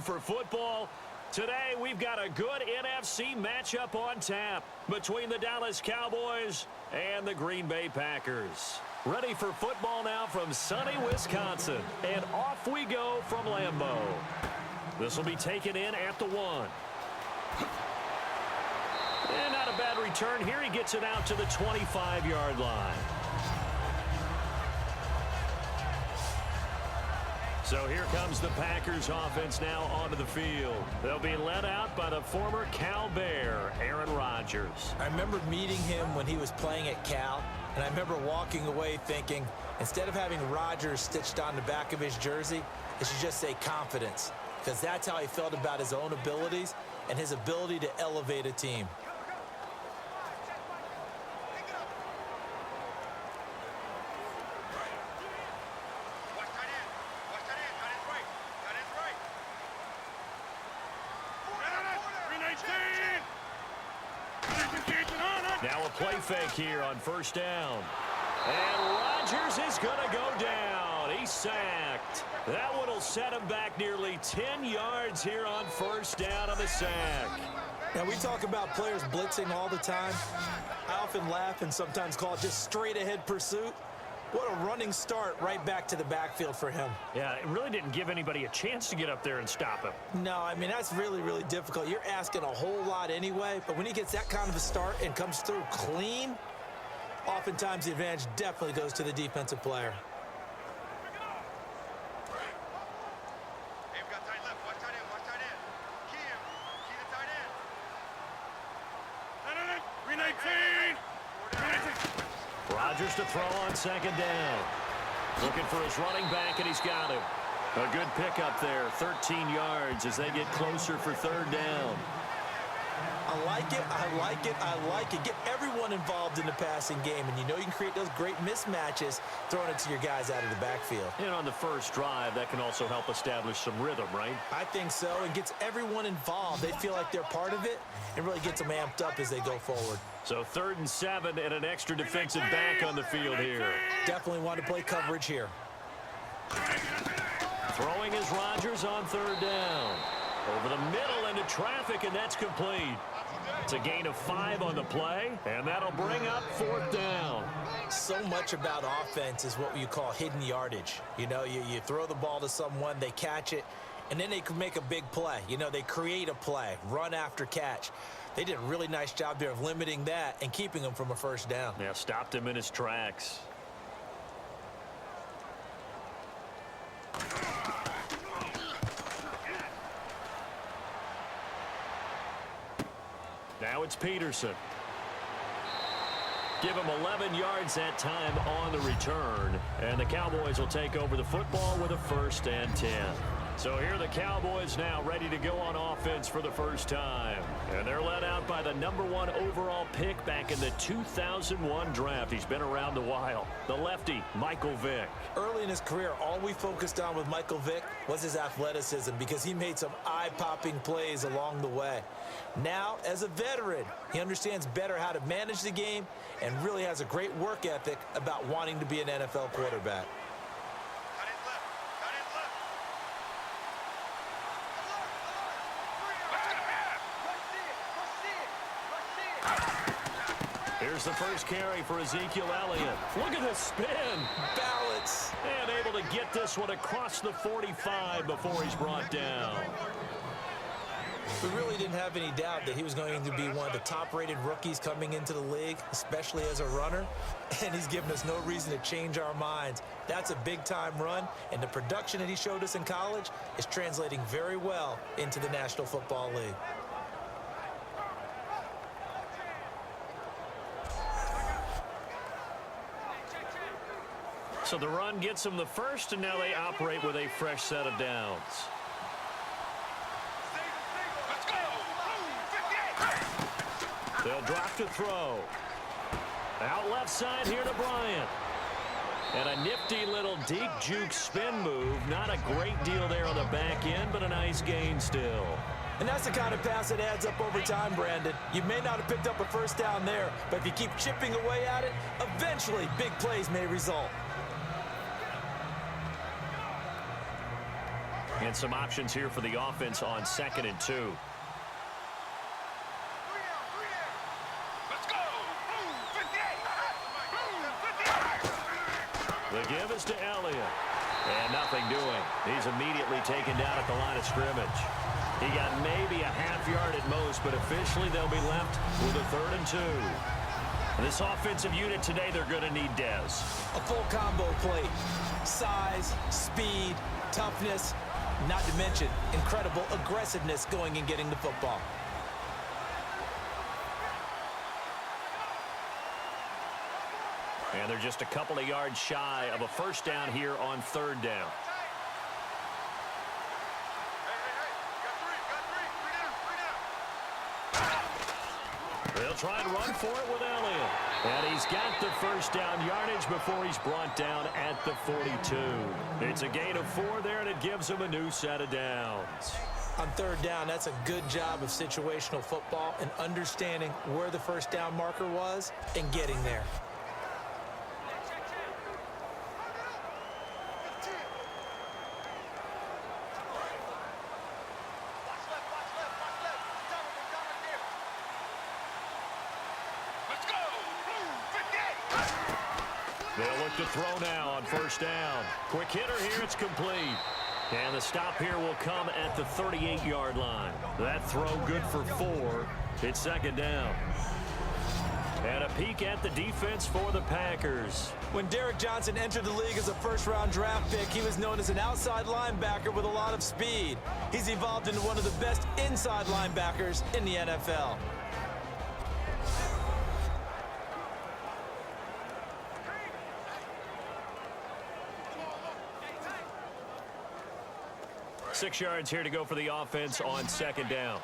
for football. Today, we've got a good NFC matchup on tap between the Dallas Cowboys and the Green Bay Packers. Ready for football now from sunny Wisconsin. And off we go from Lambeau. This will be taken in at the 1. And not a bad return here. He gets it out to the 25-yard line. So here comes the Packers offense now onto the field. They'll be led out by the former Cal Bear, Aaron Rodgers. I remember meeting him when he was playing at Cal, and I remember walking away thinking, instead of having Rodgers stitched on the back of his jersey, it should just say confidence, because that's how he felt about his own abilities and his ability to elevate a team. Now a play fake here on first down. And Rodgers is going to go down. He's sacked. That one will set him back nearly 10 yards here on first down on the sack. Now, we talk about players blitzing all the time. I often laugh and sometimes call it just straight-ahead pursuit. What a running start right back to the backfield for him. Yeah, it really didn't give anybody a chance to get up there and stop him. No, I mean, that's really, really difficult. You're asking a whole lot anyway, but when he gets that kind of a start and comes through clean, oftentimes the advantage definitely goes to the defensive player. Rodgers to throw on second down. Looking for his running back, and he's got him. A good pickup there, 13 yards as they get closer for third down. I like it, I like it, I like it. Get everyone involved in the passing game, and you know you can create those great mismatches throwing it to your guys out of the backfield. And on the first drive, that can also help establish some rhythm, right? I think so. It gets everyone involved. They feel like they're part of it, and really gets them amped up as they go forward. So 3rd and 7 and an extra defensive back on the field here. Definitely want to play coverage here. Throwing is Rodgers on 3rd down. Over the middle into traffic, and that's complete. It's a gain of 5 on the play, and that'll bring up 4th down. So much about offense is what you call hidden yardage. You know, you throw the ball to someone, they catch it, and then they can make a big play. You know, they create a play, run after catch. They did a really nice job there of limiting that and keeping him from a first down. Yeah, stopped him in his tracks. Now it's Peterson. Give him 11 yards that time on the return. And the Cowboys will take over the football with a 1st and 10. So here are the Cowboys now ready to go on offense for the first time. And they're led out by the #1 overall pick back in the 2001 draft. He's been around a while. The lefty, Michael Vick. Early in his career, all we focused on with Michael Vick was his athleticism because he made some eye-popping plays along the way. Now, as a veteran, he understands better how to manage the game and really has a great work ethic about wanting to be an NFL quarterback. Here's the first carry for Ezekiel Elliott. Look at the spin. Balance. And able to get this one across the 45 before he's brought down. We really didn't have any doubt that he was going to be one of the top-rated rookies coming into the league, especially as a runner, and he's given us no reason to change our minds. That's a big-time run, and the production that he showed us in college is translating very well into the National Football League. So the run gets them the first, and now they operate with a fresh set of downs. They'll drop to throw. Out left side here to Bryant. And a nifty little deep juke spin move. Not a great deal there on the back end, but a nice gain still. And that's the kind of pass that adds up over time, Brandon. You may not have picked up a first down there, but if you keep chipping away at it, eventually big plays may result. And some options here for the offense on 2nd and 2. The give is to Elliott. And nothing doing. He's immediately taken down at the line of scrimmage. He got maybe a half yard at most, but officially they'll be left with a 3rd and 2. This offensive unit today, they're going to need Dez. A full combo plate. Size, speed, toughness, not to mention incredible aggressiveness going and getting the football. And they're just a couple of yards shy of a first down here on 3rd down. They'll try and run for it with Elliott. And he's got the first down yardage before he's brought down at the 42. It's a gain of 4 there, and it gives him a new set of downs. On 3rd down, that's a good job of situational football and understanding where the first down marker was and getting there. They'll look to throw now on 1st down. Quick hitter here, it's complete. And the stop here will come at the 38-yard line. That throw good for 4. It's 2nd down. And a peek at the defense for the Packers. When Derek Johnson entered the league as a first-round draft pick, he was known as an outside linebacker with a lot of speed. He's evolved into one of the best inside linebackers in the NFL. Six yards here to go for the offense on 2nd down.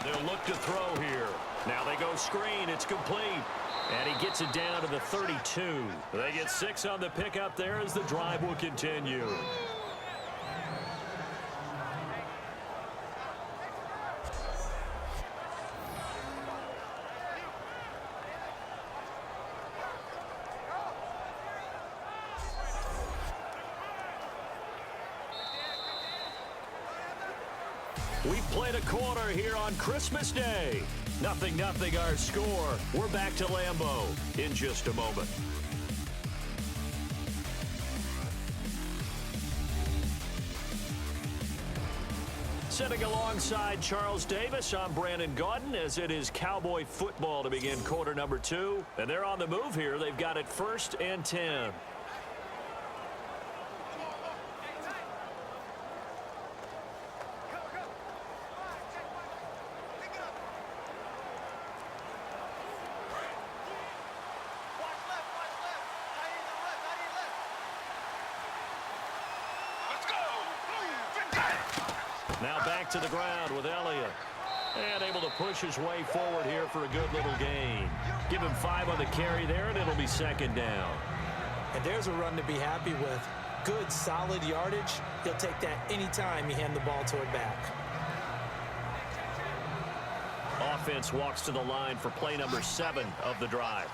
They'll look to throw here. Now they go screen. It's complete. And he gets it down to the 32. They get 6 on the pickup there as the drive will continue. We've played a quarter here on Christmas Day. 0-0 our score. We're back to Lambeau in just a moment. Sitting alongside Charles Davis, I'm Brandon Gaudin, as it is Cowboy football to begin quarter number 2. And they're on the move here. They've got it 1st and 10. Now back to the ground with Elliott. And able to push his way forward here for a good little gain. Give him 5 on the carry there, and it'll be 2nd down. And there's a run to be happy with. Good, solid yardage. He'll take that anytime you hand the ball toward back. Offense walks to the line for play number 7 of the drive.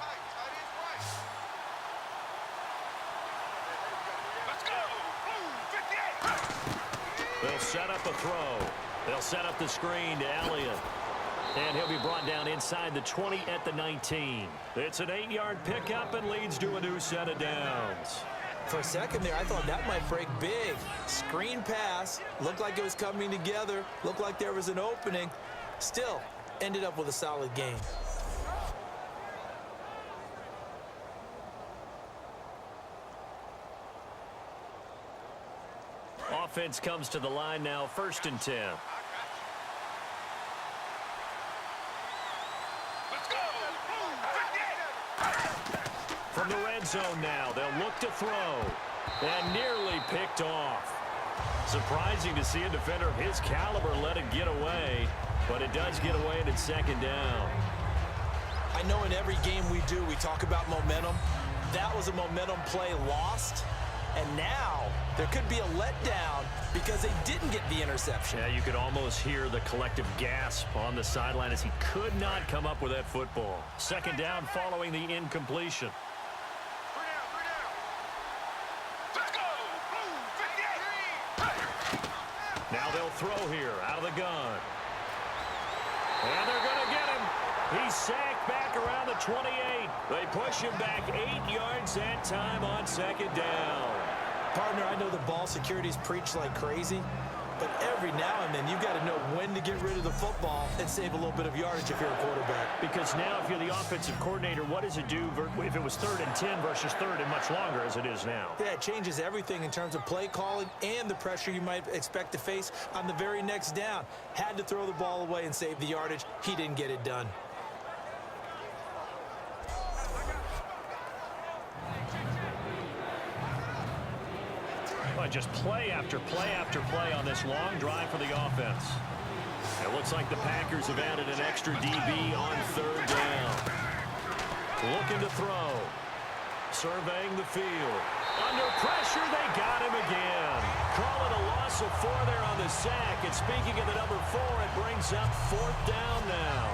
They'll set up a throw. They'll set up the screen to Elliott. And he'll be brought down inside the 20 at the 19. It's an 8-yard pickup and leads to a new set of downs. For a second there, I thought that might break big. Screen pass. Looked like it was coming together. Looked like there was an opening. Still, ended up with a solid gain. Offense comes to the line now, 1st and 10. From the red zone now, they'll look to throw. And nearly picked off. Surprising to see a defender of his caliber let it get away, but it does get away and it's 2nd down. I know in every game we do, we talk about momentum. That was a momentum play lost. And now there could be a letdown because they didn't get the interception. Yeah, you could almost hear the collective gasp on the sideline as he could not come up with that football. Second down following the incompletion. Now they'll throw here out of the gun. And they're going to get him. He's sacked back around the 28. They push him back 8 yards that time on second down. Partner, I know the ball security's preached like crazy, but every now and then you've got to know when to get rid of the football and save a little bit of yardage if you're a quarterback. Because now if you're the offensive coordinator, what does it do if it was 3rd and 10 versus 3rd and much longer as it is now? Yeah, it changes everything in terms of play calling and the pressure you might expect to face on the very next down. Had to throw the ball away and save the yardage. He didn't get it done. Just play after play after play on this long drive for the offense. It looks like the Packers have added an extra DB on 3rd down. Looking to throw. Surveying the field. Under pressure, they got him again. Call it a loss of 4 there on the sack. And speaking of the number 4, it brings up 4th down now.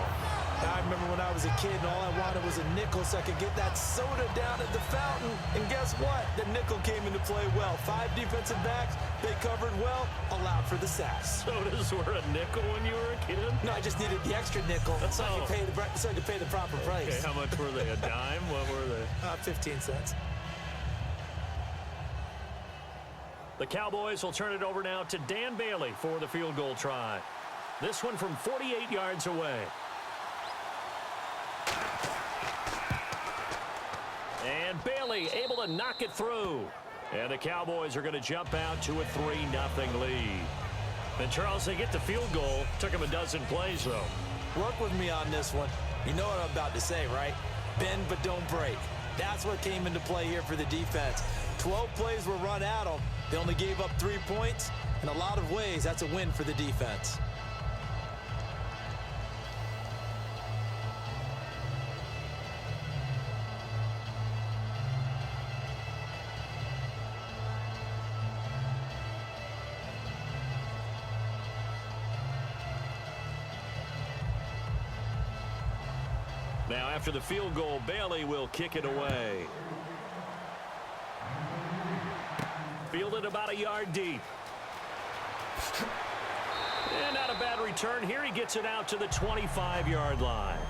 I remember when I was a kid and all I wanted was a nickel so I could get that soda down at the fountain. And guess what? The nickel came into play well. 5 defensive backs, they covered well, allowed for the sacks. Sodas were a nickel when you were a kid? No, I just needed the extra nickel so I could pay the proper price. Okay, how much were they? A dime? What were they? 15 cents. The Cowboys will turn it over now to Dan Bailey for the field goal try. This one from 48 yards away. And Bailey able to knock it through. And the Cowboys are going to jump out to a 3-0 lead. And Charles, they get the field goal. Took them a dozen plays, though. Work with me on this one. You know what I'm about to say, right? Bend but don't break. That's what came into play here for the defense. 12 plays were run at them. They only gave up 3 points. In a lot of ways, that's a win for the defense. Now, after the field goal, Bailey will kick it away. Fielded about a yard deep. And not a bad return here. He gets it out to the 25-yard line.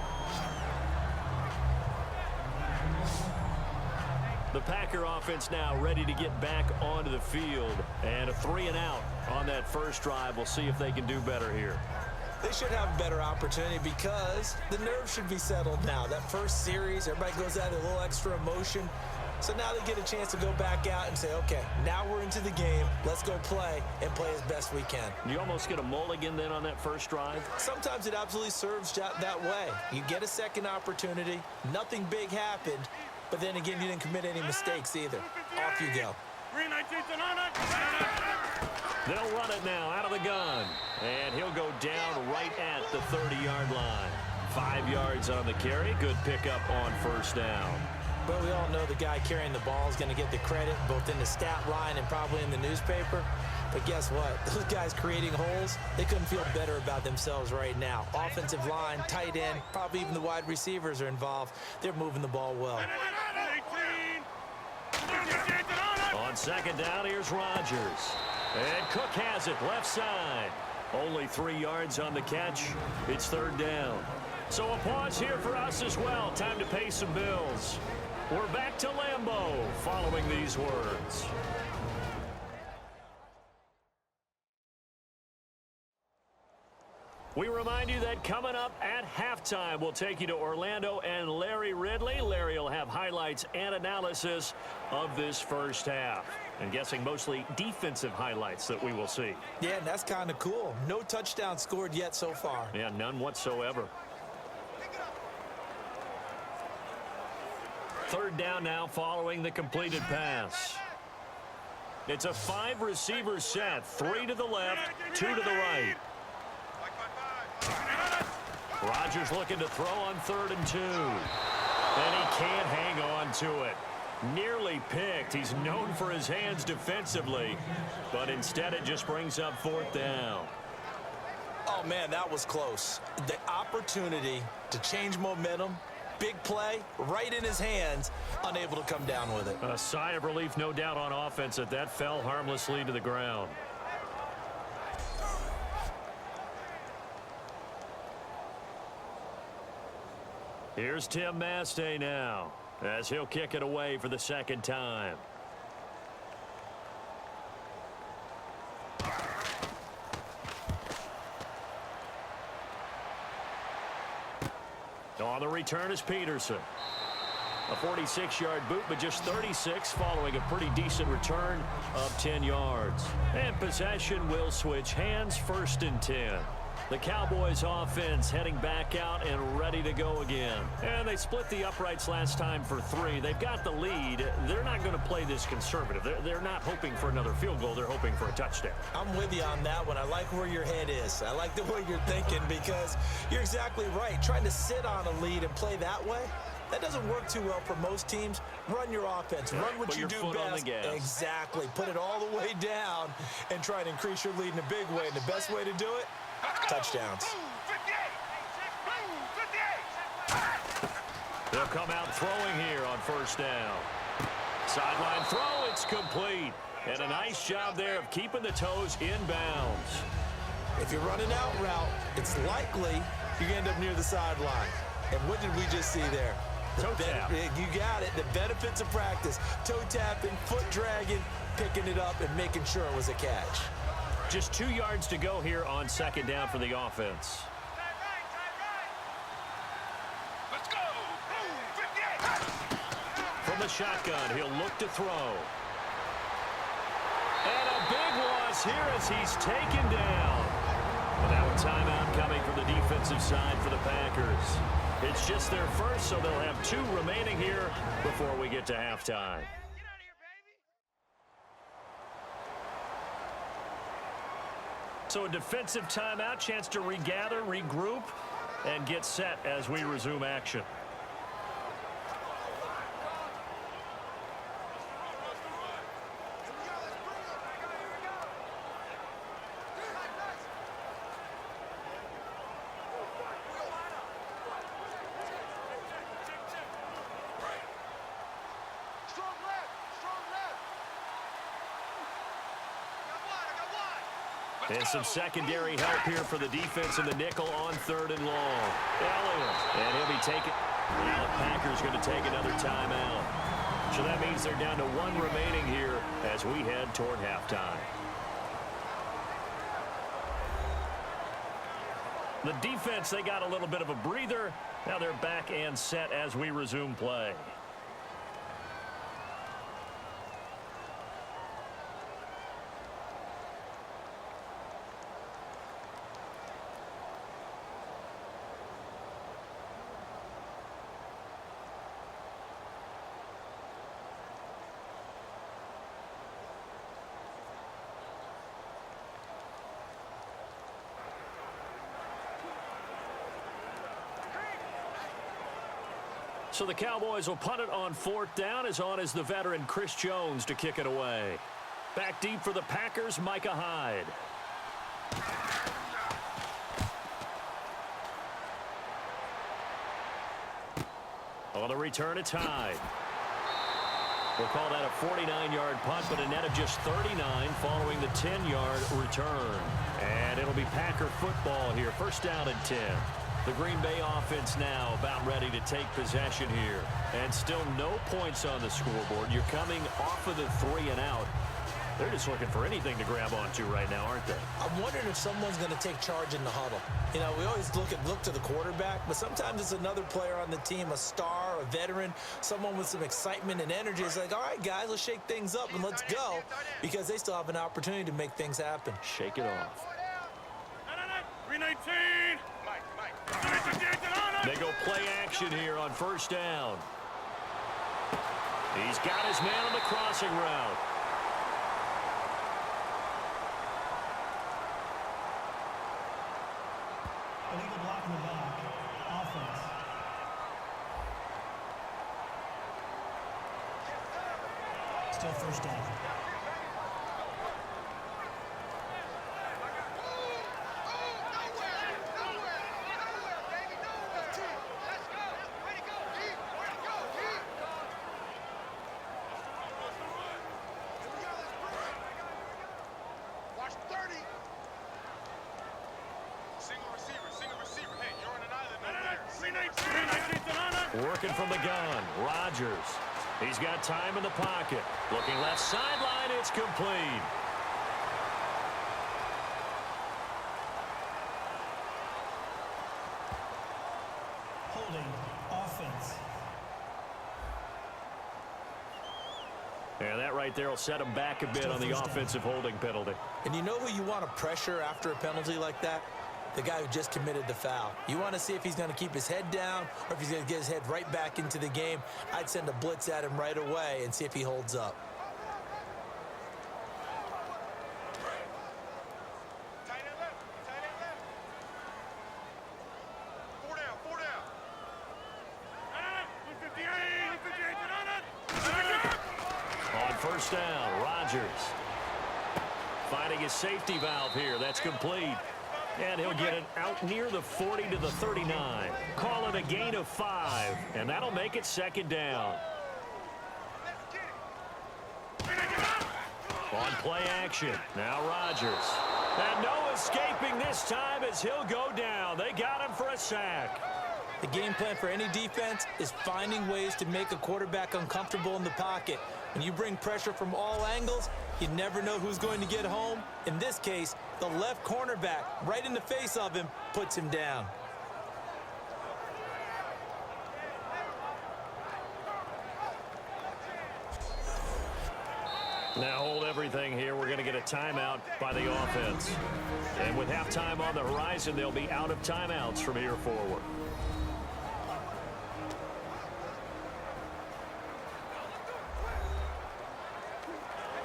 The Packer offense now ready to get back onto the field. And a 3-and-out on that first drive. We'll see if they can do better here. They should have a better opportunity because the nerves should be settled now. That first series, everybody goes out with a little extra emotion. So now they get a chance to go back out and say, okay, now we're into the game. Let's go play and play as best we can. You almost get a mulligan then on that first drive? Sometimes it absolutely serves that way. You get a second opportunity. Nothing big happened. But then again, you didn't commit any mistakes either. Off you go. They'll run it now out of the gun. And he'll go down right at the 30-yard line. 5 yards on the carry. Good pickup on first down. But we all know the guy carrying the ball is going to get the credit both in the stat line and probably in the newspaper. But guess what? Those guys creating holes, they couldn't feel better about themselves right now. Offensive line, tight end, probably even the wide receivers are involved. They're moving the ball well. On second down, here's Rodgers. And Cook has it left side. Only 3 yards on the catch. It's third down. So a pause here for us as well. Time to pay some bills. We're back to Lambeau following these words. We remind you that coming up at halftime, we'll take you to Orlando and Larry Ridley. Larry will have highlights and analysis of this first half. I'm guessing mostly defensive highlights that we will see. Yeah, and that's kind of cool. No touchdown scored yet so far. Yeah, none whatsoever. Third down now following the completed pass. It's a 5-receiver set. 3 to the left, 2 to the right. Rodgers looking to throw on 3rd and 2. And he can't hang on to it. Nearly picked. He's known for his hands defensively, but instead it just brings up fourth down. Oh, man, that was close. The opportunity to change momentum, big play, right in his hands, unable to come down with it. A sigh of relief, no doubt, on offense that fell harmlessly to the ground. Here's Tim Mastay now, as he'll kick it away for the second time. On the return is Peterson. A 46-yard boot, but just 36 following a pretty decent return of 10 yards. And possession will switch hands, 1st and 10. The Cowboys offense heading back out and ready to go again. And they split the uprights last time for 3. They've got the lead. They're not going to play this conservative. They're not hoping for another field goal. They're hoping for a touchdown. I'm with you on that one. I like where your head is. I like the way you're thinking because you're exactly right. Trying to sit on a lead and play that way, that doesn't work too well for most teams. Run your offense. Run what you do best. Exactly. Put it all the way down and try to increase your lead in a big way. And the best way to do it, touchdowns. They'll come out throwing here on 1st down. Sideline throw, it's complete. And a nice job there of keeping the toes inbounds. If you're running out route, it's likely you're going to end up near the sideline. And what did we just see there? Toe tap. You got it. The benefits of practice. Toe tapping, foot dragging, picking it up, and making sure it was a catch. Just 2 yards to go here on 2nd down for the offense. Let's go. From the shotgun, he'll look to throw. And a big loss here as he's taken down. And now a timeout coming from the defensive side for the Packers. It's just their first, so they'll have 2 remaining here before we get to halftime. So a defensive timeout, chance to regather, regroup, and get set as we resume action. And some secondary help here for the defense in the nickel on 3rd and long. Elliott, and he'll be taking. Now the Packers going to take another timeout. So that means they're down to 1 remaining here as we head toward halftime. The defense, they got a little bit of a breather. Now they're back and set as we resume play. So the Cowboys will punt it on 4th down. As on is the veteran Chris Jones to kick it away. Back deep for the Packers, Micah Hyde. On the return, it's Hyde. We'll call that a 49-yard punt, but a net of just 39 following the 10-yard return. And it'll be Packer football here. 1st down and 10. The Green Bay offense now about ready to take possession here. And still no points on the scoreboard. You're coming off of the 3 and out. They're just looking for anything to grab onto right now, aren't they? I'm wondering if someone's going to take charge in the huddle. You know, we always look to the quarterback, but sometimes it's another player on the team, a star, a veteran, someone with some excitement and energy. It's like, all right, guys, let's shake things up and let's go, because they still have an opportunity to make things happen. Shake it off. 319. They go play action here on 1st down. He's got his man on the crossing route. Illegal block in the back. Offense. Still first down. Working from the gun, Rodgers. He's got time in the pocket. Looking left sideline, it's complete. Holding offense. And that right there will set him back a bit on the offensive holding penalty. And you know who you want to pressure after a penalty like that? The guy who just committed the foul. You want to see if he's going to keep his head down or if he's going to get his head right back into the game. I'd send a blitz at him right away and see if he holds up. On first down, Rodgers finding his safety valve here. That's complete. And he'll get it out near the 40 to the 39. Call it a gain of 5, and that'll make it second down. On play action, now Rodgers. And no escaping this time as he'll go down. They got him for a sack. The game plan for any defense is finding ways to make a quarterback uncomfortable in the pocket. When you bring pressure from all angles, you never know who's going to get home. In this case, the left cornerback, right in the face of him, puts him down. Now hold everything here. We're going to get a timeout by the offense. And with halftime on the horizon, they'll be out of timeouts from here forward.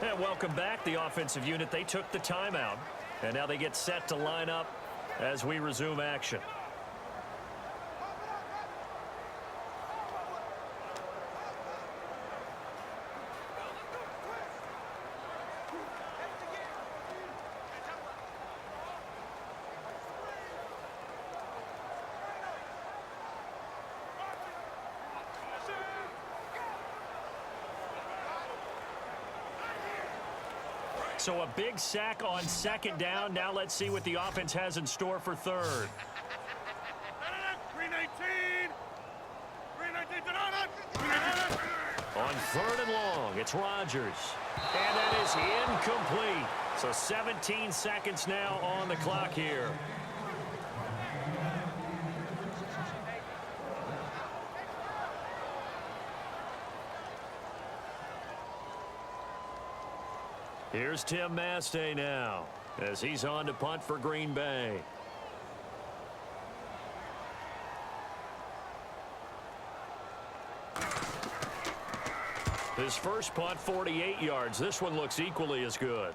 And welcome back, the offensive unit. They took the timeout, and now they get set to line up as we resume action. So a big sack on second down. Now let's see what the offense has in store for third. 319. On third and long, it's Rodgers. And that is incomplete. So 17 seconds now on the clock here. Here's Tim Mastay now as he's on to punt for Green Bay. His first punt, 48 yards. This one looks equally as good.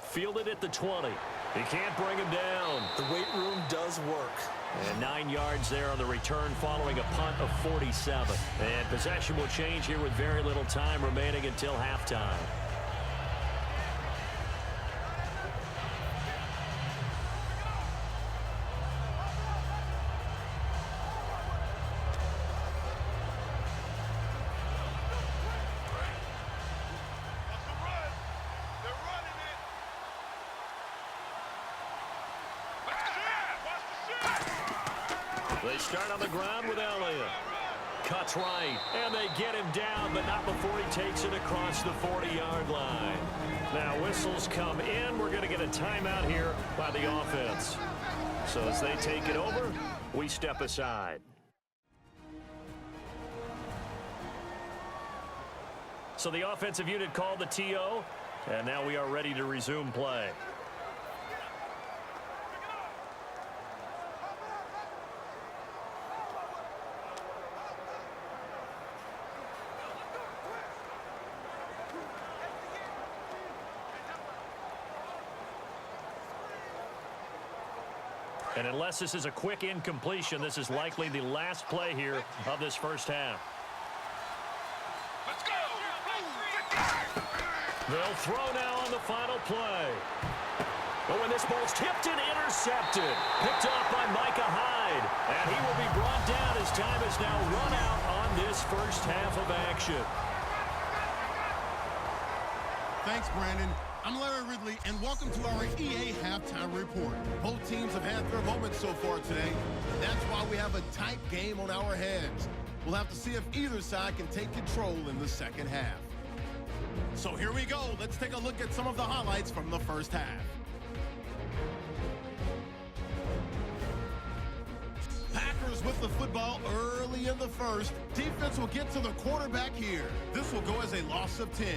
Fielded at the 20. He can't bring him down. The weight room does work. And 9 yards there on the return following a punt of 47. And possession will change here with very little time remaining until halftime. They start on the ground with Elliott. Cuts right, and they get him down, but not before he takes it across the 40-yard line. Now whistles come in. We're going to get a timeout here by the offense. So as they take it over, we step aside. So the offensive unit called the TO, and now we are ready to resume play. And unless this is a quick incompletion, this is likely the last play here of this first half. Let's go. They'll throw now on the final play. Oh, and this ball's tipped and intercepted. Picked off by Micah Hyde. And he will be brought down as time is now run out on this first half of action. Thanks, Brandon. I'm Larry Ridley, and welcome to our EA Halftime Report. Both teams have had their moments so far today. That's why we have a tight game on our hands. We'll have to see if either side can take control in the second half. So here we go. Let's take a look at some of the highlights from the first half. Packers with the football early in the first. Defense will get to the quarterback here. This will go as a loss of 10.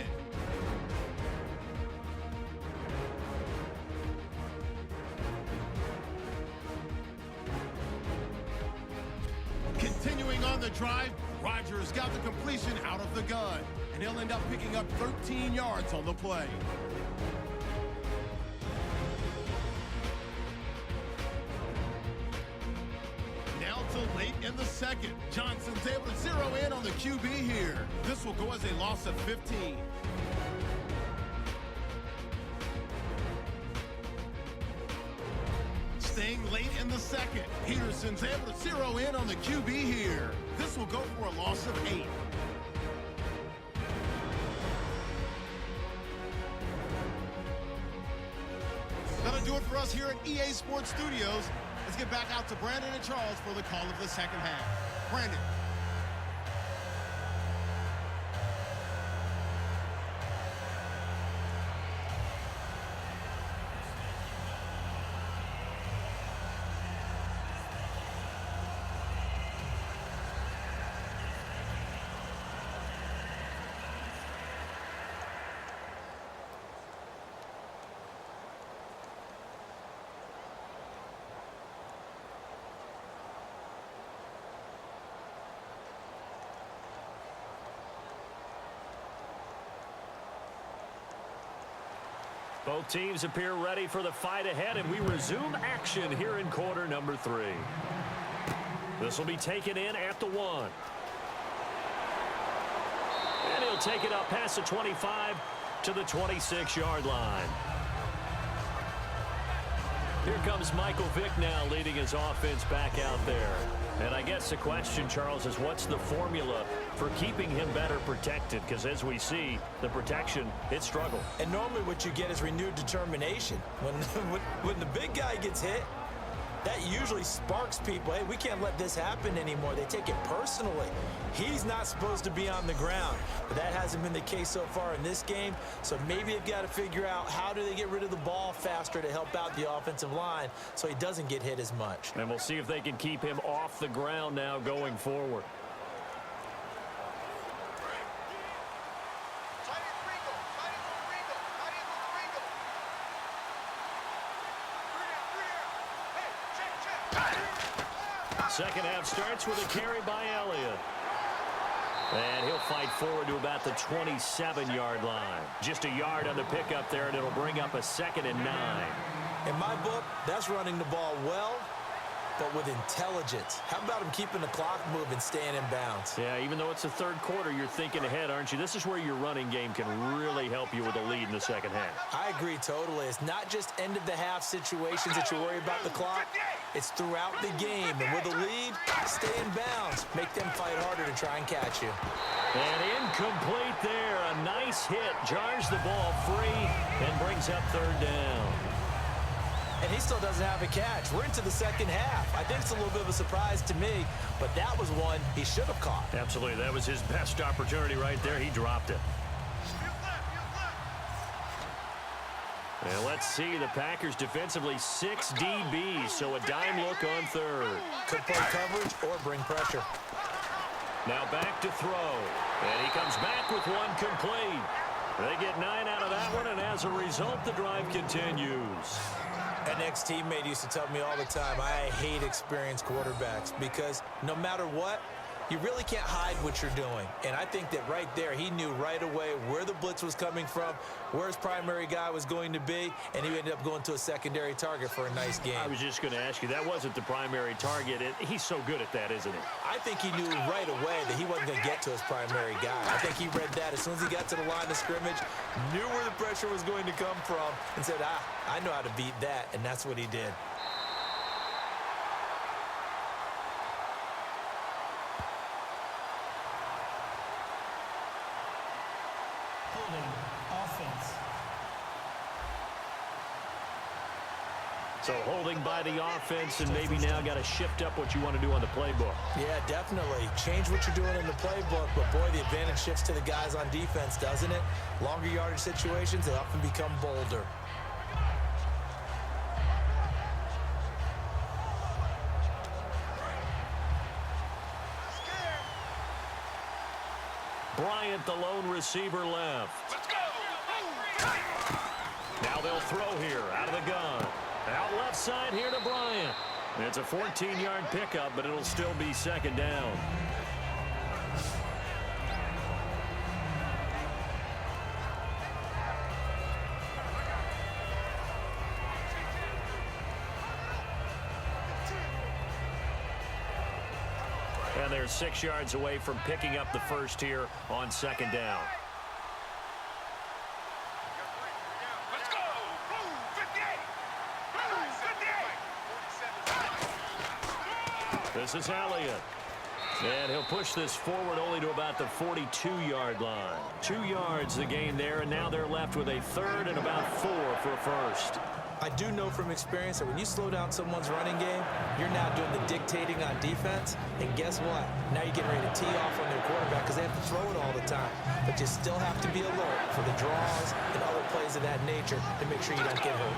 Continuing on the drive, Rodgers got the completion out of the gun, and he'll end up picking up 13 yards on the play. Now to late in the second. Johnson's able to zero in on the QB here. This will go as a loss of 15. Staying late in the second. Peterson's able to zero in on the QB here. This will go for a loss of 8. That'll do it for us here at EA Sports Studios. Let's get back out to Brandon and Charles for the call of the second half. Brandon. Both teams appear ready for the fight ahead, and we resume action here in quarter number 3. This will be taken in at the 1. And he'll take it up past the 25 to the 26-yard line. Here comes Michael Vick now leading his offense back out there. And I guess the question, Charles, is what's the formula for keeping him better protected? Because as we see, the protection, it struggled. And normally what you get is renewed determination. When the big guy gets hit, that usually sparks people. Hey, we can't let this happen anymore. They take it personally. He's not supposed to be on the ground. But that hasn't been the case so far in this game. So maybe they've got to figure out how do they get rid of the ball faster to help out the offensive line so he doesn't get hit as much. And we'll see if they can keep him off the ground now going forward. Second half starts with a carry by Elliott. And he'll fight forward to about the 27-yard line. Just a yard on the pickup there, and it'll bring up a 2nd and 9. In my book, that's running the ball well, but with intelligence. How about him keeping the clock moving, staying in bounds? Yeah, even though it's the third quarter, you're thinking ahead, aren't you? This is where your running game can really help you with a lead in the second half. I agree totally. It's not just end-of-the-half situations that you worry about the clock. It's throughout the game. And with a lead, stay in bounds. Make them fight harder to try and catch you. And incomplete there. A nice hit. Jars the ball free and brings up 3rd down. And he still doesn't have a catch. We're into the second half. I think it's a little bit of a surprise to me, but that was one he should have caught. Absolutely. That was his best opportunity right there. He dropped it. And let's see, the Packers defensively 6 DBs, so a dime look on 3rd. Could play coverage or bring pressure. Now back to throw. And he comes back with one complete. They get 9 out of that one, and as a result, the drive continues. An ex-teammate used to tell me all the time, I hate experienced quarterbacks because no matter what, you really can't hide what you're doing. And I think that right there, he knew right away where the blitz was coming from, where his primary guy was going to be, and he ended up going to a secondary target for a nice game. I was just going to ask you, that wasn't the primary target. He's so good at that, isn't he? I think he knew right away that he wasn't going to get to his primary guy. I think he read that as soon as he got to the line of scrimmage, knew where the pressure was going to come from, and said, I know how to beat that, and that's what he did. Holding offense. So holding by the offense, and maybe now got to shift up what you want to do on the playbook. Yeah, definitely. Change what you're doing in the playbook, but boy, the advantage shifts to the guys on defense, doesn't it? Longer yardage situations, they often become bolder. Bryant, the lone receiver, left. Let's go! Now they'll throw here out of the gun. Out left side here to Bryant. It's a 14-yard pickup, but it'll still be second down. And they're 6 yards away from picking up the first here on second down. This is Elliott. And he'll push this forward only to about the 42-yard line. 2 yards the gain there, and now they're left with a third and about 4 for a first. I do know from experience that when you slow down someone's running game, you're now doing the dictating on defense. And guess what? Now you're getting ready to tee off on their quarterback because they have to throw it all the time. But you still have to be alert for the draws and other plays of that nature to make sure you don't get hurt.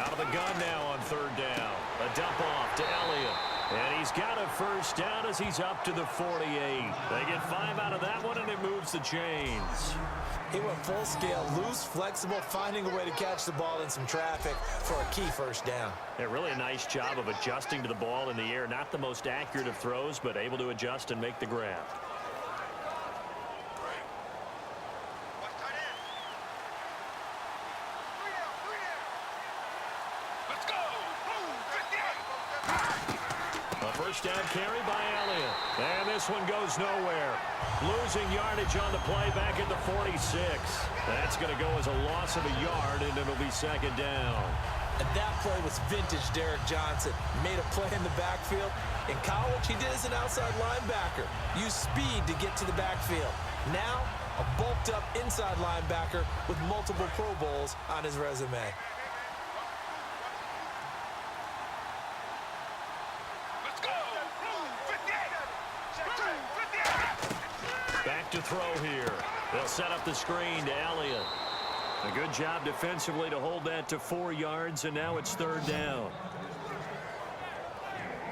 Out of the gun now on third down. A dump off to Elliott. And he's got a first down as he's up to the 48. They get 5 out of that one, and it moves the chains. He went full scale, loose, flexible, finding a way to catch the ball in some traffic for a key first down. Yeah, really a nice job of adjusting to the ball in the air. Not the most accurate of throws, but able to adjust and make the grab. First down carry by Elliott. And this one goes nowhere. Losing yardage on the play back at the 46. That's going to go as a loss of a yard, and it'll be second down. And that play was vintage Derek Johnson. Made a play in the backfield. In college, he did as an outside linebacker. Used speed to get to the backfield. Now, a bulked-up inside linebacker with multiple Pro Bowls on his resume. Back to throw here. They'll set up the screen to Elliott. A good job defensively to hold that to 4 yards, and now it's third down.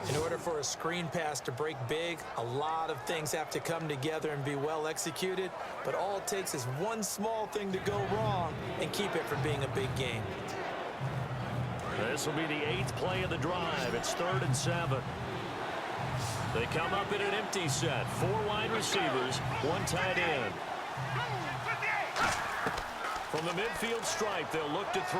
In order for a screen pass to break big, a lot of things have to come together and be well executed, but all it takes is one small thing to go wrong and keep it from being a big game. This will be the 8th play of the drive. It's 3rd and 7. They come up in an empty set. 4 wide receivers, 1 tight end. From the midfield stripe, they'll look to throw.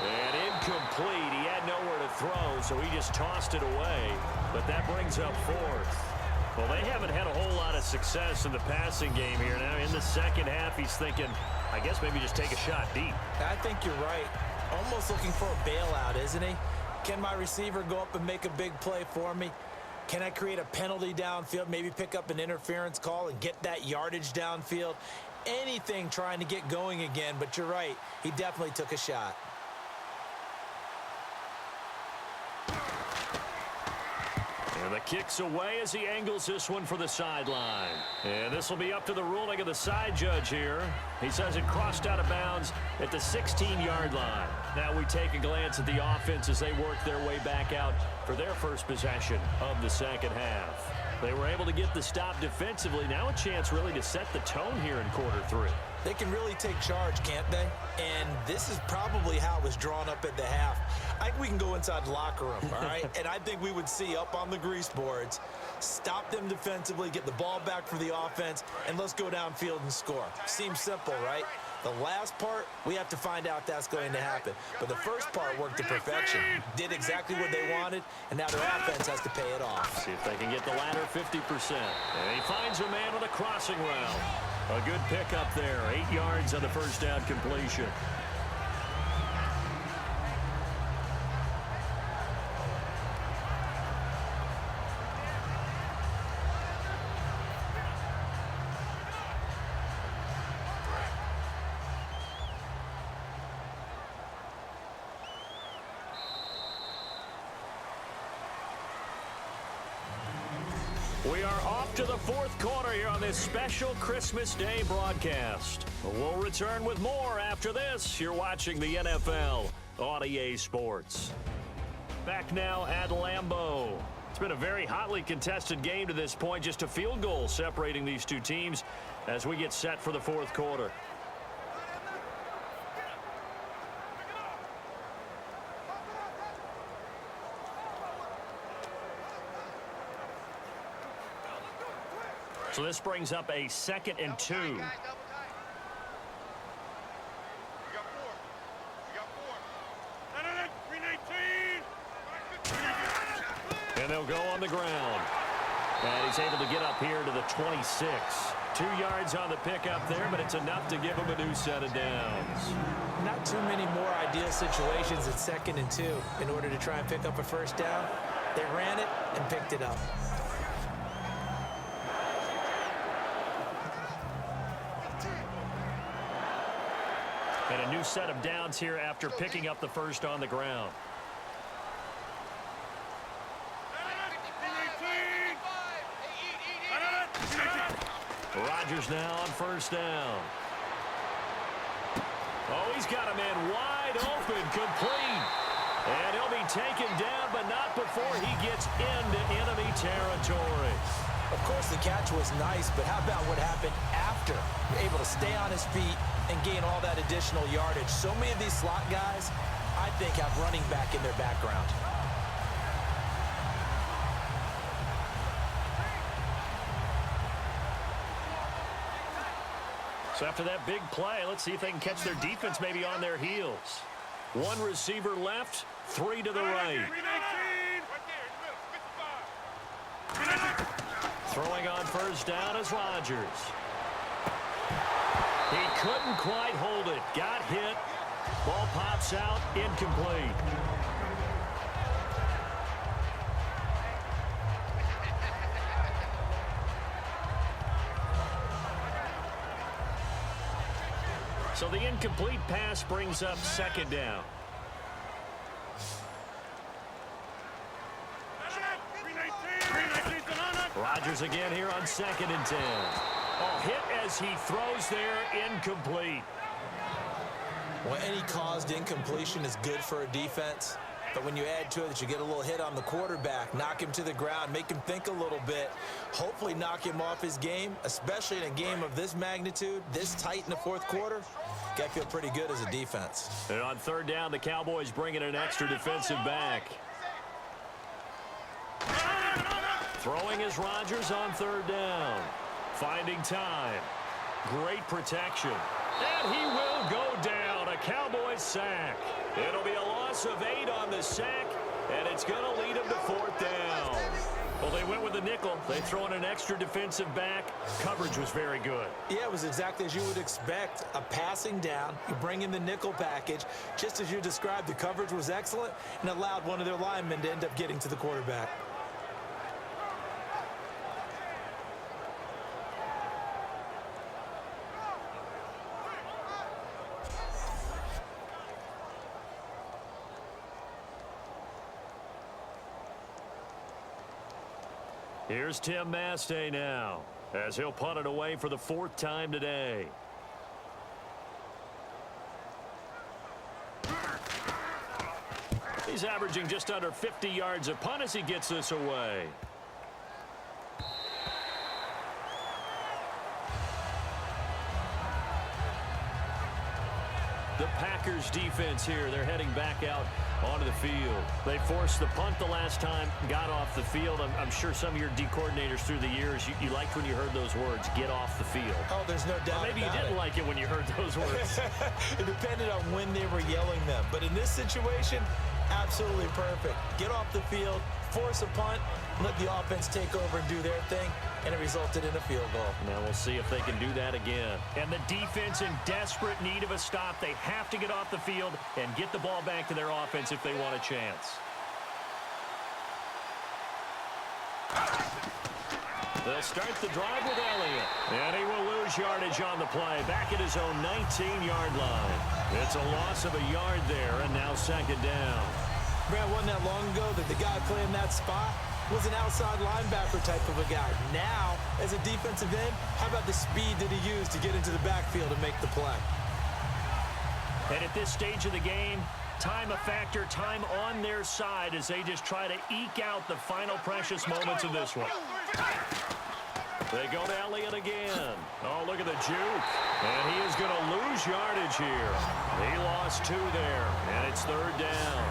And incomplete. He had nowhere to throw, so he just tossed it away. But that brings up 4th. Well, they haven't had a whole lot of success in the passing game here. Now, in the second half, he's thinking, I guess maybe just take a shot deep. I think you're right. Almost looking for a bailout, isn't he? Can my receiver go up and make a big play for me? Can I create a penalty downfield, maybe pick up an interference call and get that yardage downfield? Anything trying to get going again, but you're right. He definitely took a shot. And the kick's away as he angles this one for the sideline. And this will be up to the ruling of the side judge here. He says it crossed out of bounds at the 16-yard line. Now we take a glance at the offense as they work their way back out for their first possession of the second half. They were able to get the stop defensively. Now a chance really to set the tone here in quarter 3. They can really take charge, can't they? And this is probably how it was drawn up at the half. I think we can go inside the locker room, all right? And I think we would see up on the grease boards, stop them defensively, get the ball back for the offense, and let's go downfield and score. Seems simple, right? The last part, we have to find out that's going to happen. But the first part worked to perfection. Did exactly what they wanted, and now their offense has to pay it off. See if they can get the latter 50%. And he finds a man with a crossing route. A good pickup there. 8 yards on the first down completion. We are off to the fourth quarter here on this special Christmas Day broadcast. We'll return with more after this. You're watching the NFL on EA Sports. Back now at Lambeau. It's been a very hotly contested game to this point. Just a field goal separating these two teams as we get set for the fourth quarter. So this brings up a 2nd and 2. And they'll go on the ground. And he's able to get up here to the 26. 2 yards on the pickup there, but it's enough to give him a new set of downs. Not too many more ideal situations at 2nd and 2 in order to try and pick up a first down. They ran it and picked it up. And a new set of downs here after picking up the first on the ground. Rodgers now on first down. Oh, he's got a man wide open, complete. And he'll be taken down, but not before he gets into enemy territory. Of course, the catch was nice, but how about what happened after? Able to stay on his feet and gain all that additional yardage. So many of these slot guys, I think, have running back in their background. So after that big play, let's see if they can catch their defense maybe on their heels. 1 receiver left, 3 to the right. Throwing on first down is Rodgers. He couldn't quite hold it. Got hit. Ball pops out, incomplete. So the incomplete pass brings up 2nd down. Rodgers again here on 2nd and 10. Oh, hit as he throws there, incomplete. Well, any caused incompletion is good for a defense. But when you add to it that you get a little hit on the quarterback, knock him to the ground, make him think a little bit, hopefully knock him off his game, especially in a game of this magnitude, this tight in the fourth quarter, got to feel pretty good as a defense. And on 3rd down, the Cowboys bring in an extra defensive back. Throwing is Rodgers on 3rd down. Finding time. Great protection. And he will go down. A Cowboys sack. It'll be a loss of 8 on the sack, and it's going to lead him to 4th down. Well, they went with the nickel. They throw in an extra defensive back. Coverage was very good. Yeah, it was exactly as you would expect. A passing down. You bring in the nickel package. Just as you described, the coverage was excellent and allowed one of their linemen to end up getting to the quarterback. Here's Tim Mastay now, as he'll punt it away for the 4th time today. He's averaging just under 50 yards a punt as he gets this away. The Packers defense here. They're heading back out onto the field. They forced the punt the last time, got off the field. I'm sure some of your D coordinators through the years, you liked when you heard those words, get off the field. Oh, there's no doubt. Or maybe you didn't like it when you heard those words. It depended on when they were yelling them. But in this situation, absolutely perfect. Get off the field, force a punt, let the offense take over and do their thing, and it resulted in a field goal. Now we'll see if they can do that again. And the defense in desperate need of a stop. They have to get off the field and get the ball back to their offense if they want a chance. They'll start the drive with Elliott. And he will lose yardage on the play. Back at his own 19-yard line. It's a loss of a yard there, and now second down. Brad, wasn't that long ago that the guy playing that spot was an outside linebacker type of a guy. Now, as a defensive end, how about the speed that he used to get into the backfield and make the play? And at this stage of the game, time a factor, time on their side as they just try to eke out the final precious moments of this one. They go to Elliott again. Oh, look at the juke. And he is going to lose yardage here. He lost 2 there, and it's third down.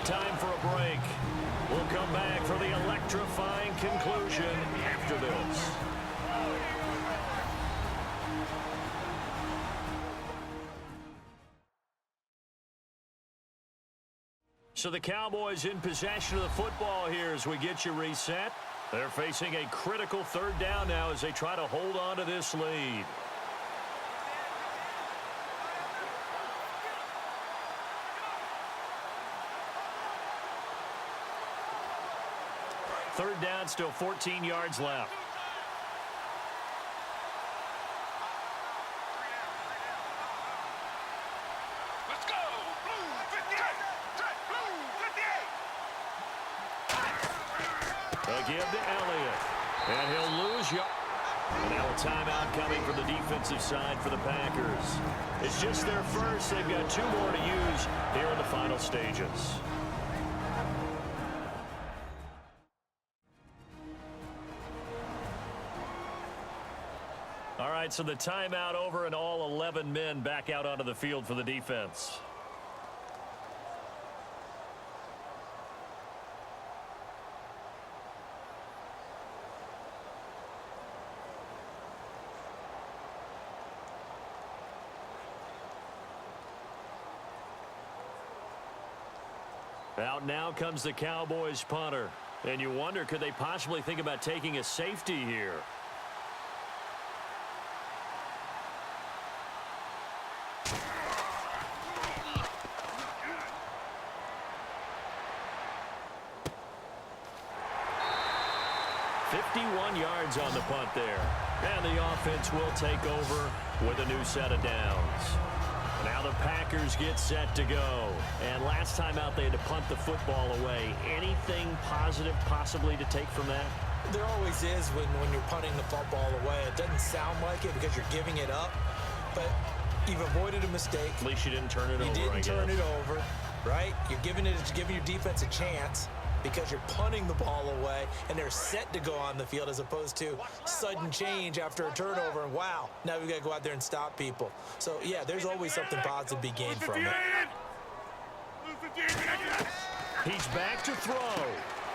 Time for a break. We'll come back for the electrifying conclusion after this. So the Cowboys in possession of the football here as we get you reset. They're facing a critical third down now as they try to hold on to this lead. Third down, still 14 yards left. Let's go! Blue 58! Blue 58! They give to Elliott. And he'll lose yard. Now a timeout coming from the defensive side for the Packers. It's just their first. They've got 2 more to use here in the final stages. All right, so the timeout over and all 11 men back out onto the field for the defense. Out now comes the Cowboys punter. And you wonder, could they possibly think about taking a safety here? Yards on the punt there. And the offense will take over with a new set of downs. Now the Packers get set to go. And last time out they had to punt the football away. Anything positive possibly to take from that? There always is when you're punting the football away. It doesn't sound like it because you're giving it up, but you've avoided a mistake. At least you didn't turn it over. You didn't turn it over, right? You're giving your defense a chance because you're punting the ball away and they're set to go on the field as opposed to sudden change after a turnover. And wow, now we've got to go out there and stop people. So, yeah, there's always something positive to be gained from it. He's back to throw.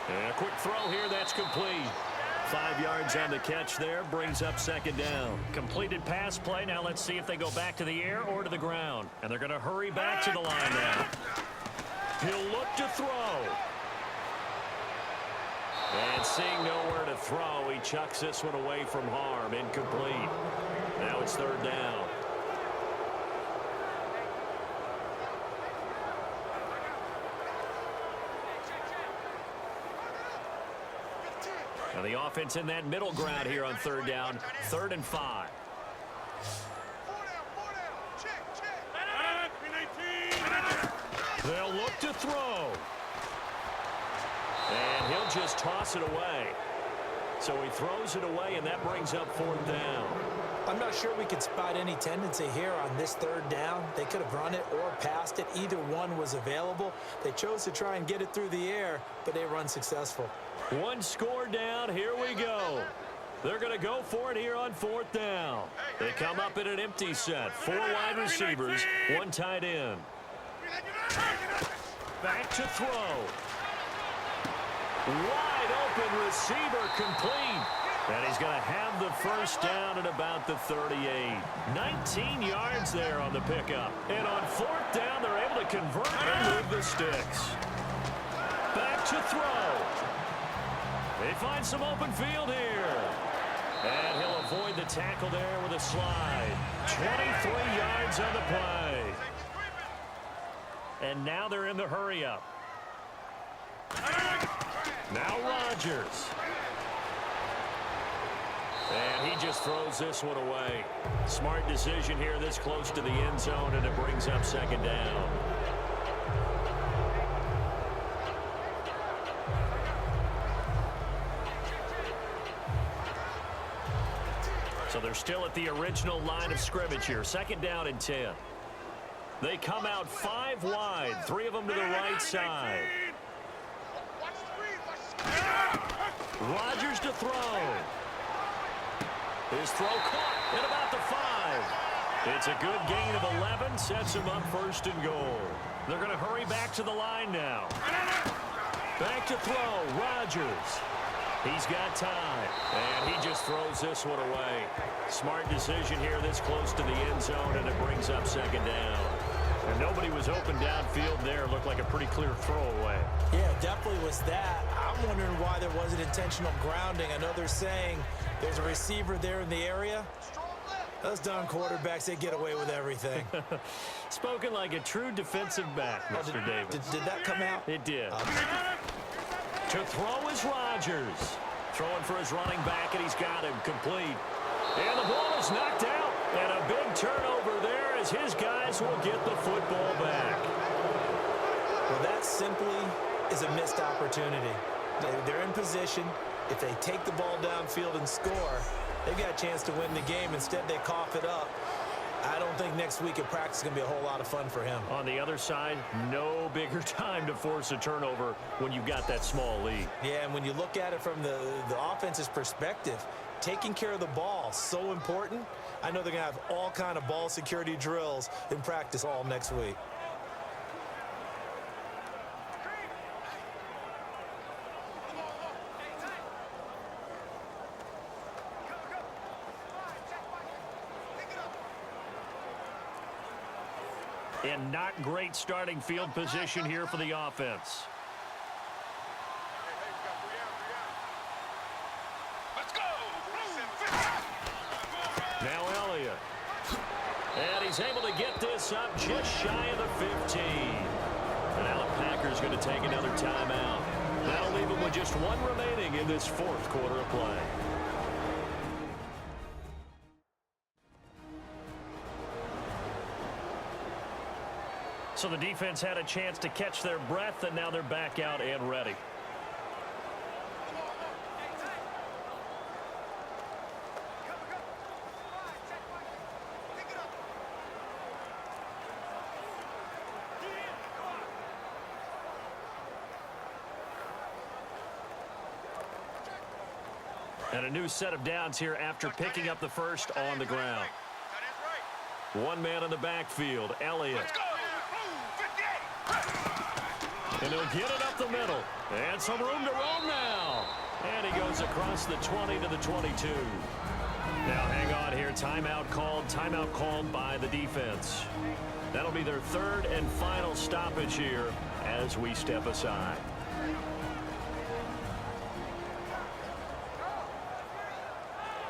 And a quick throw here, that's complete. 5 yards on the catch there, brings up second down. Completed pass play. Now let's see if they go back to the air or to the ground. And they're going to hurry back to the line now. He'll look to throw. And seeing nowhere to throw, he chucks this one away from harm. Incomplete. Now it's third down. Now the offense in that middle ground here on third down. 3rd and 5. They'll look to throw. And he'll just toss it away. So he throws it away, and that brings up 4th down. I'm not sure we could spot any tendency here on this 3rd down. They could have run it or passed it. Either one was available. They chose to try and get it through the air, but they run successful. 1 score down. Here we go. They're going to go for it here on 4th down. They come up in an empty set. 4 wide receivers, 1 tight end. Back to throw. Wide open receiver complete. And he's going to have the 1st down at about the 38. 19 yards there on the pickup. And on 4th down, they're able to convert and move the sticks. Back to throw. They find some open field here. And he'll avoid the tackle there with a slide. 23 yards on the play. And now they're in the hurry-up. Now Rodgers. And he just throws this one away. Smart decision here this close to the end zone, and it brings up 2nd down. So they're still at the original line of scrimmage here. 2nd down and 10. They come out 5 wide, 3 of them to the right side. Rodgers to throw. His throw caught at about the 5. It's a good gain of 11, sets him up 1st and goal. They're going to hurry back to the line now. Back to throw, Rodgers. He's got time, and he just throws this one away. Smart decision here this close to the end zone, and it brings up 2nd down. And nobody was open downfield there. Looked like a pretty clear throwaway. Yeah, definitely was that. I'm wondering why there wasn't intentional grounding. I know they're saying there's a receiver there in the area. Those darn quarterbacks, they get away with everything. Spoken like a true defensive back, Mr. Davis. Did that come out? It did. To throw is Rodgers. Throwing for his running back, and he's got him complete. And the ball is knocked out. And a big turnover there as his guys will get the football back. Well, that simply is a missed opportunity. They're in position. If they take the ball downfield and score, they've got a chance to win the game. Instead, they cough it up. I don't think next week at practice is going to be a whole lot of fun for him. On the other side, no bigger time to force a turnover when you've got that small lead. Yeah, and when you look at it from the offense's perspective, taking care of the ball, so important. I know they're going to have all kind of ball security drills in practice all next week. And not great starting field position here for the offense. Let's go! Now Elliott. And he's able to get this up just shy of the 15. And now the Packers going to take another timeout. That'll leave them with just 1 remaining in this 4th quarter of play. So the defense had a chance to catch their breath, and now they're back out and ready. And a new set of downs here after picking up the first on the ground. 1 man in the backfield, Elliott. And he'll get it up the middle. And some room to roam now. And he goes across the 20 to the 22. Now hang on here. Timeout called by the defense. That'll be their 3rd and final stoppage here as we step aside.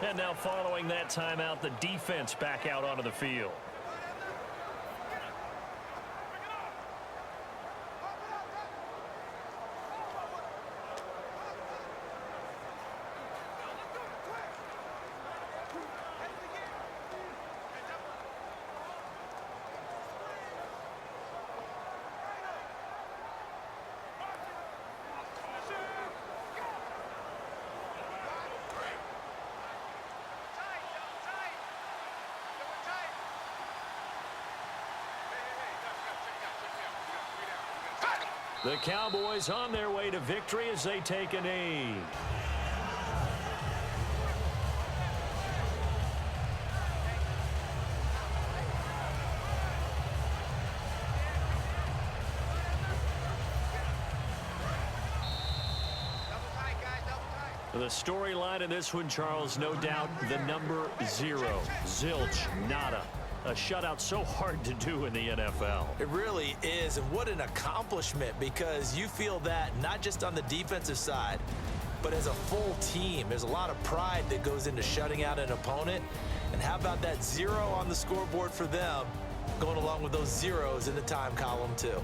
And now following that timeout, the defense back out onto the field. The Cowboys on their way to victory as they take a knee. The storyline in this one, Charles, no doubt the number 0. Zilch, nada. A shutout so hard to do in the NFL. It really is, and what an accomplishment, because you feel that not just on the defensive side, but as a full team. There's a lot of pride that goes into shutting out an opponent, and how about that 0 on the scoreboard for them, going along with those zeros in the time column too.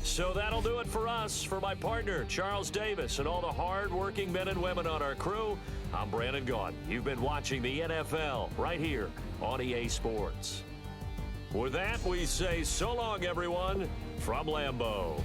So that'll do it for us. For my partner, Charles Davis, and all the hard-working men and women on our crew, I'm Brandon Gaudin. You've been watching the NFL right here on EA Sports. With that, we say so long, everyone, from Lambeau.